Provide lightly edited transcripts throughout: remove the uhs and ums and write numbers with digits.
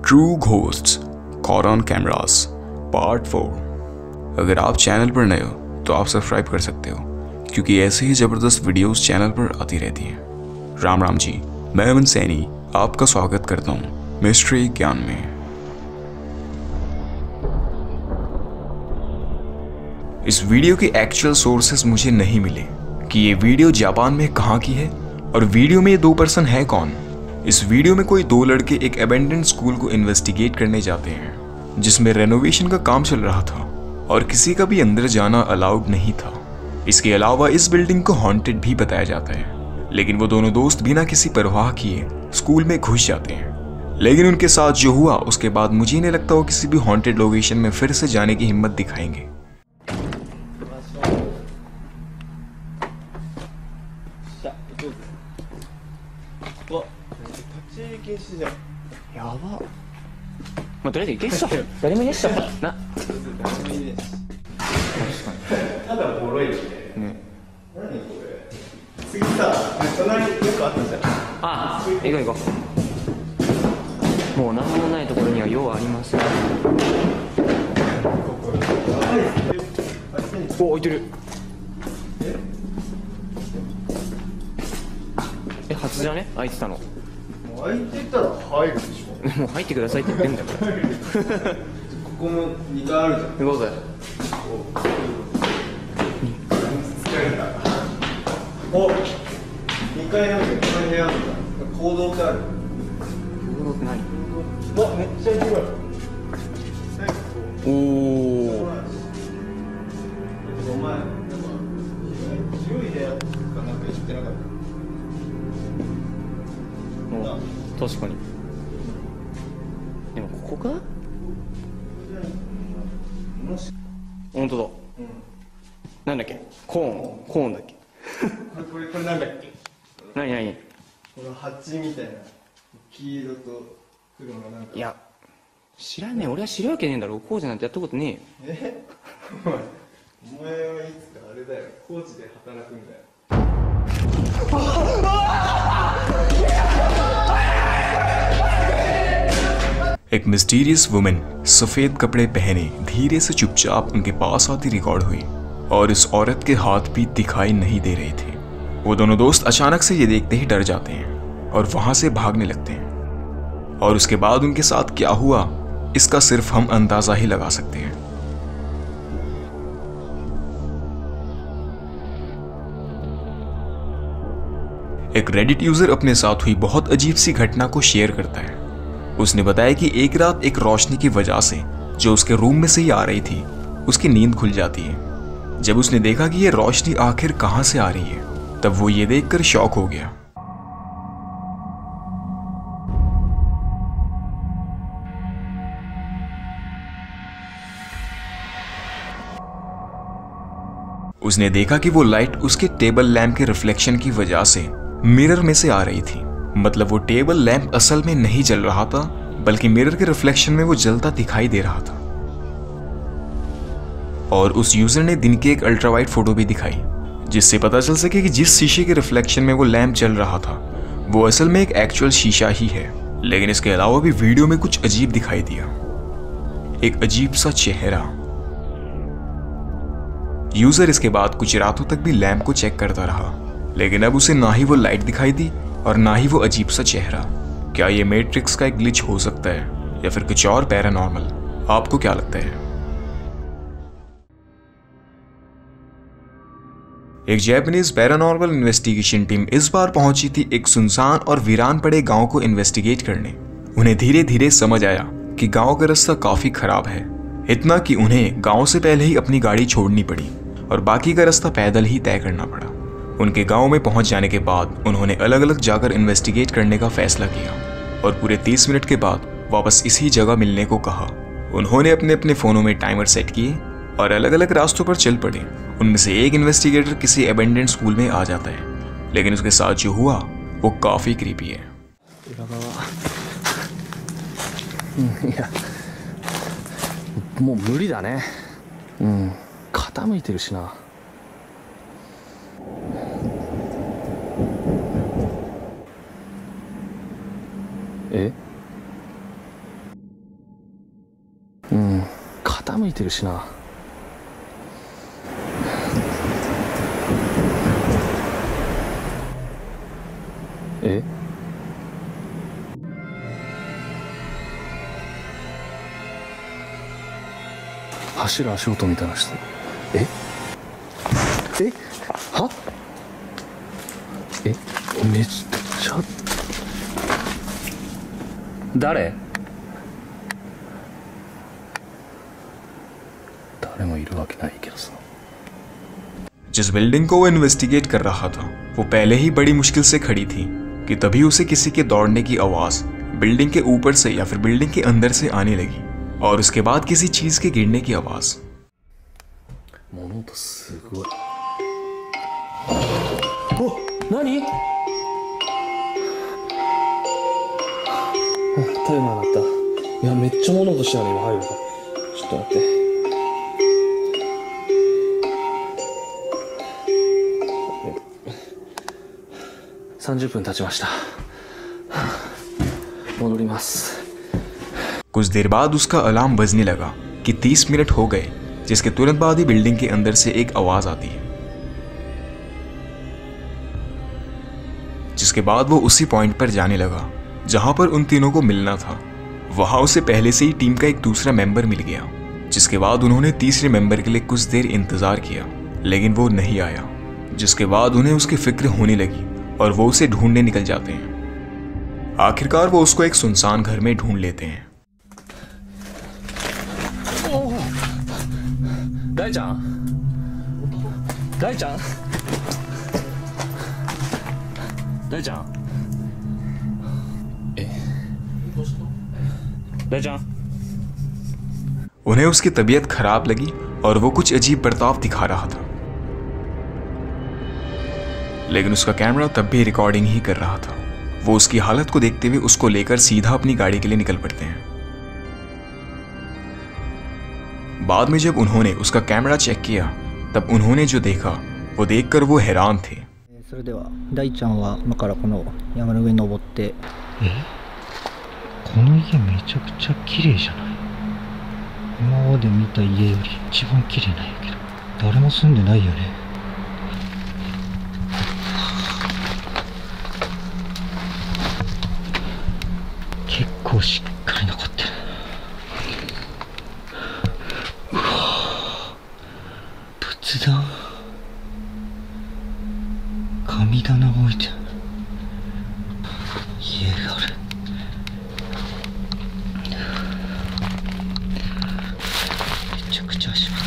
True ghosts caught on cameras part 4। अगर आप channel पर नए हो तो आप सब्सक्राइब कर सकते हो, क्योंकि ऐसे ही ज़बरदस्त वीडियोस चैनल पर आती रहती हैं। राम राम जी, मैं अमन सैनी आपका स्वागत करता हूँ मिस्ट्री ज्ञान में। इस वीडियो के एक्चुअल सोर्सेस मुझे नहीं मिले कि ये वीडियो जापान में कहाँ की है और वीडियो में ये दो पर्सन है कौन। इस वीडियो में कोई दो लड़के एक अबेंडन्ड स्कूल को इन्वेस्टिगेट करने जाते हैं जिसमें रेनोवेशन का काम चल रहा था और किसी का भी अंदर जाना अलाउड नहीं था। इसके अलावा इस बिल्डिंग को हॉन्टेड भी बताया जाता है, लेकिन वो दोनों दोस्त बिना किसी परवाह किए स्कूल में घुस जाते हैं। लेकिन उनके साथ जो हुआ उसके बाद मुझे नहीं लगता वो किसी भी हॉन्टेड लोकेशन में फिर से जाने की हिम्मत दिखाएंगे।まあとりあえず行けっしょ。誰もいねっしょ。な。ただボロいよね。何これ。次さ、隣よくあったじゃん。ああ、行こう行こう。もう何もないところには用はありません。お、置いてる。初じゃね？開いてたの。開いてたら入るでしょ。もう入ってくださいって言ってんだから。ここも2階あるじゃん。行こうぜ。疲れた。お、2階なんだよ。この部屋なんだ。行動ってある。行動って何？わ、めっちゃ広い。おお。お前、なんか広い部屋かなんか言ってなかった。確かに。でもここか？本当だ。なんだっけ？コーンだっけ？これなんだっけ？何？この蜂みたいな黄色と黒のなんか。いや、知らねえ。俺は知るわけねえんだろ。工事なんてやったことねえよ。お前はいつかあれだよ。工事で働くんだよ。एक मिस्टीरियस वुमेन सफेद कपड़े पहने धीरे से चुपचाप उनके पास आती रिकॉर्ड हुई और इस औरत के हाथ भी दिखाई नहीं दे रहे थे। वो दोनों दोस्त अचानक से ये देखते ही डर जाते हैं और वहां से भागने लगते हैं, और उसके बाद उनके साथ क्या हुआ इसका सिर्फ हम अंदाजा ही लगा सकते हैं। एक रेडिट यूजर अपने साथ हुई बहुत अजीब सी घटना को शेयर करता है। उसने बताया कि एक रात एक रोशनी की वजह से जो उसके रूम में से ही आ रही थी उसकी नींद खुल जाती है। जब उसने देखा कि ये रोशनी आखिर कहां से आ रही है तब वो ये देखकर शॉक हो गया। उसने देखा कि वो लाइट उसके टेबल लैंप के रिफ्लेक्शन की वजह से मिरर में से आ रही थी। मतलब वो टेबल लैंप असल में नहीं जल रहा था, बल्कि मिरर के रिफ्लेक्शन में वो जलता दिखाई दे रहा था। और उस यूजर ने दिन की एक अल्ट्रावाइट फोटो भी दिखाई जिससे पता चल सके कि जिस शीशे के रिफ्लेक्शन में वो लैंप जल रहा था वो असल में एक एक्चुअल शीशा ही है। लेकिन इसके अलावा भी वीडियो में कुछ अजीब दिखाई दिया, एक अजीब सा चेहरा। यूजर इसके बाद कुछ रातों तक भी लैंप को चेक करता रहा, लेकिन अब उसे ना ही वो लाइट दिखाई दी और ना ही वो अजीब सा चेहरा। क्या ये मैट्रिक्स का एक ग्लिच हो सकता है या फिर कुछ और पैरानॉर्मल? आपको क्या लगता है? एक जापानीज पैरानॉर्मल इन्वेस्टिगेशन टीम इस बार पहुंची थी एक सुनसान और वीरान पड़े गांव को इन्वेस्टिगेट करने। उन्हें धीरे धीरे समझ आया कि गांव का रास्ता काफी खराब है, इतना कि उन्हें गांव से पहले ही अपनी गाड़ी छोड़नी पड़ी और बाकी का रास्ता पैदल ही तय करना पड़ा। उनके गांव में पहुंच जाने के बाद उन्होंने अलग अलग जाकर इन्वेस्टिगेट करने का फैसला किया और पूरे 30 मिनट के बाद वापस इसी जगह मिलने को कहा। उन्होंने अपने अपने फोनों में टाइमर सेट किए और अलग अलग रास्तों पर चल पड़े। उनमें से एक इन्वेस्टिगेटर किसी अबेंडेंड स्कूल में आ जाता है, लेकिन उसके साथ जो हुआ वो काफी क्रीपी है। いや、もう無理だね。傾いてるしな。え傾いてるしな。え、走る足音みたいな人。ええ、はえ、めっちゃ誰もいるわけないけどさ。जिस बिल्डिंग को वो इन्वेस्टिगेट कर रहा था वो पहले ही बड़ी मुश्किल से खड़ी थी कि तभी उसे किसी के दौड़ने की आवाज बिल्डिंग के ऊपर से या फिर बिल्डिंग के अंदर से आने लगी और उसके बाद किसी चीज के गिरने की आवाज। 物音すごい。お、何？タイマー鳴った。いや、めっちゃ物音したの今入るから。ちょっと待って。30分経ちました。戻ります。कुछ देर बाद उसका अलार्म बजने लगा कि 30 मिनट हो गए, जिसके तुरंत बाद ही बिल्डिंग के अंदर से एक आवाज आती है। जिसके बाद वो उसी पॉइंट पर जाने लगा जहां पर उन तीनों को मिलना था। वहां उसे पहले से ही टीम का एक दूसरा मेंबर मिल गया, जिसके बाद उन्होंने तीसरे मेंबर के लिए कुछ देर इंतजार किया लेकिन वो नहीं आया। जिसके बाद उन्हें उसकी फिक्र होने लगी और वो उसे ढूंढने निकल जाते हैं। आखिरकार वो उसको एक सुनसान घर में ढूंढ लेते हैं। 大ちゃん、大ちゃん、大ちゃん、え、大ちゃん。 उन्हें उसकी तबीयत खराब लगी और वो कुछ अजीब बर्ताव दिखा रहा था, लेकिन उसका कैमरा तब भी रिकॉर्डिंग ही कर रहा था। वो उसकी हालत को देखते हुए उसको लेकर सीधा अपनी गाड़ी के लिए निकल पड़ते हैं। बाद में जब उन्होंने उसका कैमरा चेक किया तब उन्होंने जो देखा वो देखकर वो हैरान थे। それでは大ちゃんは今からこの山の上に登って。この家めちゃくちゃ綺麗じゃない？今まで見た家より一番綺麗なんやけど、誰も住んでないよね。結構しっかり残ってる。うわぁ、仏壇、神棚置いてある。家がある。めちゃくちゃ足がある。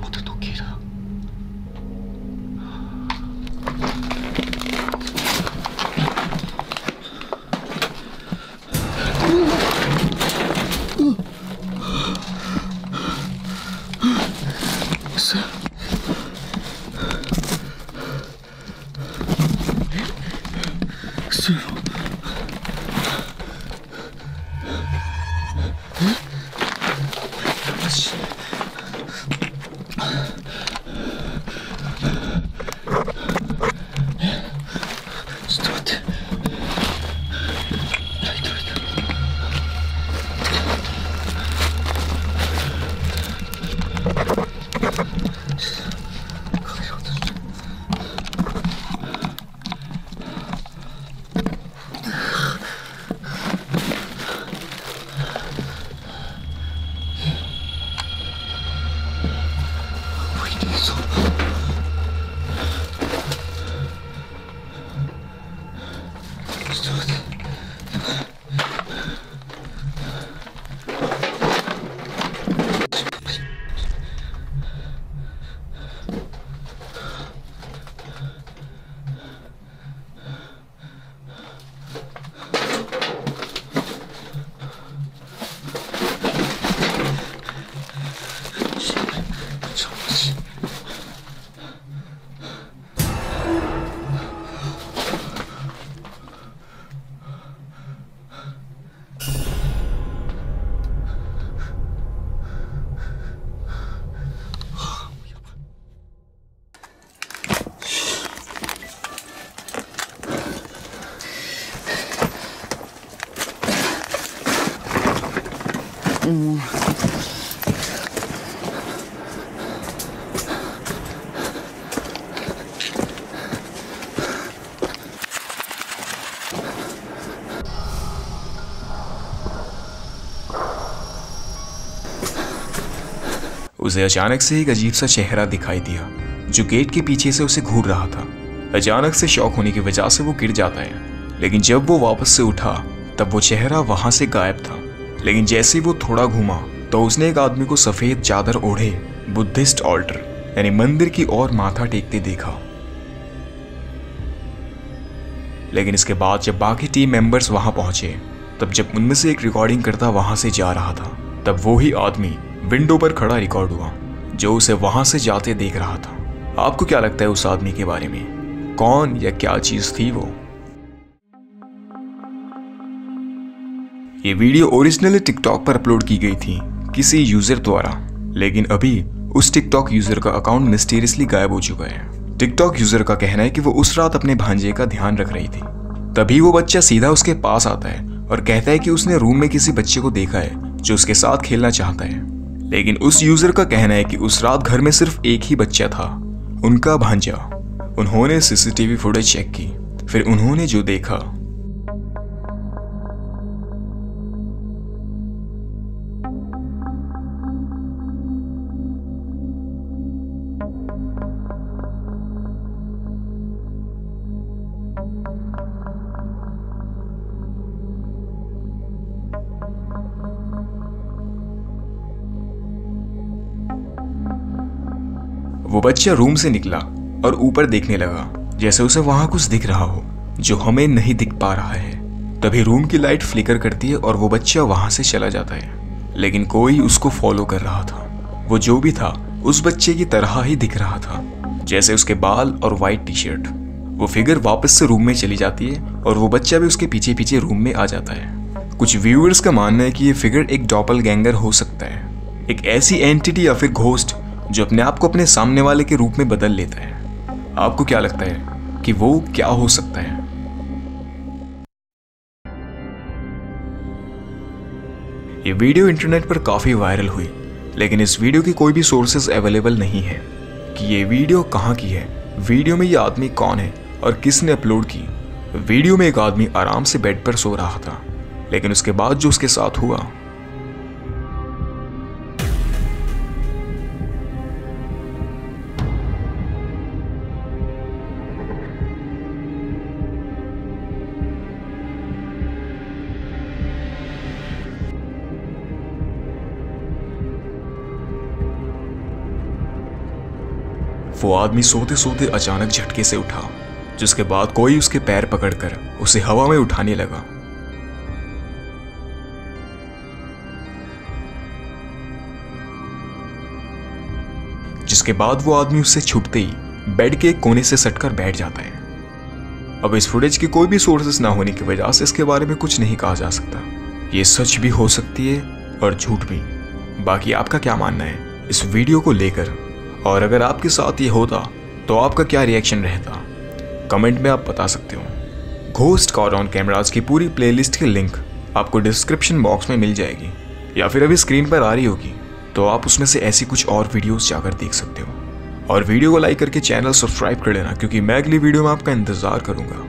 また時計だ。嘘やろ。マジ。ちょっと待って。ライト。उसे अचानक से एक अजीब सा चेहरा दिखाई दिया जो गेट के पीछे से उसे घूर रहा था। अचानक से शॉक होने की वजह से वो गिर जाता है, लेकिन जब वो वापस से उठा तब वो चेहरा वहां से गायब था। लेकिन जैसे ही वो थोड़ा घूमा तो उसने एक आदमी को सफेद चादर ओढ़े बुद्धिस्ट ऑल्टर यानी मंदिर की ओर माथा टेकते देखा। लेकिन इसके बाद जब बाकी टीम मेंबर्स वहां पहुंचे तब जब उनमें से एक रिकॉर्डिंग करता वहां से जा रहा था तब वो ही आदमी विंडो पर खड़ा रिकॉर्ड हुआ जो उसे वहां से जाते देख रहा था। आपको क्या लगता है उस आदमी के बारे में? कौन या क्या चीज थी वो? ये वीडियो ओरिजिनली टिकटॉक पर अपलोड की गई थी किसी यूजर द्वारा, लेकिन अभी उस टिकटॉक यूजर का अकाउंट मिस्टीरियसली गायब हो चुका है। टिकटॉक यूजर का कहना है कि वो उस रात अपने भांजे का ध्यान रख रही थी। तभी वो बच्चा सीधा उसके पास आता है और कहता है कि उसने रूम में किसी बच्चे को देखा है जो उसके साथ खेलना चाहता है। लेकिन उस यूजर का कहना है कि उस रात घर में सिर्फ एक ही बच्चा था, उनका भांजा। उन्होंने सीसीटीवी फुटेज चेक की, फिर उन्होंने जो देखा वो बच्चा रूम से निकला और ऊपर देखने लगा जैसे उसे वहां कुछ दिख रहा हो जो हमें नहीं दिख पा रहा है। तभी रूम की लाइट फ्लिकर करती है और वो बच्चा वहां से चला जाता है, लेकिन कोई उसको फॉलो कर रहा था। वो जो भी था उस बच्चे की तरह ही दिख रहा था, जैसे उसके बाल और वाइट टी शर्ट। वो फिगर वापस से रूम में चली जाती है और वो बच्चा भी उसके पीछे पीछे रूम में आ जाता है। कुछ व्यूअर्स का मानना है कि ये फिगर एक डॉपलगैंगर हो सकता है, एक ऐसी एंटिटी या फिर घोस्ट जो अपने आप को अपने सामने वाले के रूप में बदल लेता है। आपको क्या लगता है कि वो क्या हो सकता है? ये वीडियो इंटरनेट पर काफी वायरल हुई, लेकिन इस वीडियो की कोई भी सोर्सेज अवेलेबल नहीं है कि ये वीडियो कहाँ की है, वीडियो में ये आदमी कौन है और किसने अपलोड की। वीडियो में एक आदमी आराम से बेड पर सो रहा था, लेकिन उसके बाद जो उसके साथ हुआ वो आदमी सोते सोते अचानक झटके से उठा, जिसके बाद कोई उसके पैर पकड़कर उसे हवा में उठाने लगा। जिसके बाद वो आदमी उससे छूटते ही बेड के एक कोने से सटकर बैठ जाता है। अब इस फुटेज की कोई भी सोर्सेस ना होने की वजह से इसके बारे में कुछ नहीं कहा जा सकता। ये सच भी हो सकती है और झूठ भी। बाकी आपका क्या मानना है इस वीडियो को लेकर, और अगर आपके साथ ये होता तो आपका क्या रिएक्शन रहता, कमेंट में आप बता सकते हो। घोस्ट कॉट ऑन कैमरास की पूरी प्लेलिस्ट की लिंक आपको डिस्क्रिप्शन बॉक्स में मिल जाएगी, या फिर अभी स्क्रीन पर आ रही होगी, तो आप उसमें से ऐसी कुछ और वीडियोस जाकर देख सकते हो। और वीडियो को लाइक करके चैनल सब्सक्राइब कर लेना, क्योंकि मैं अगली वीडियो में आपका इंतजार करूंगा।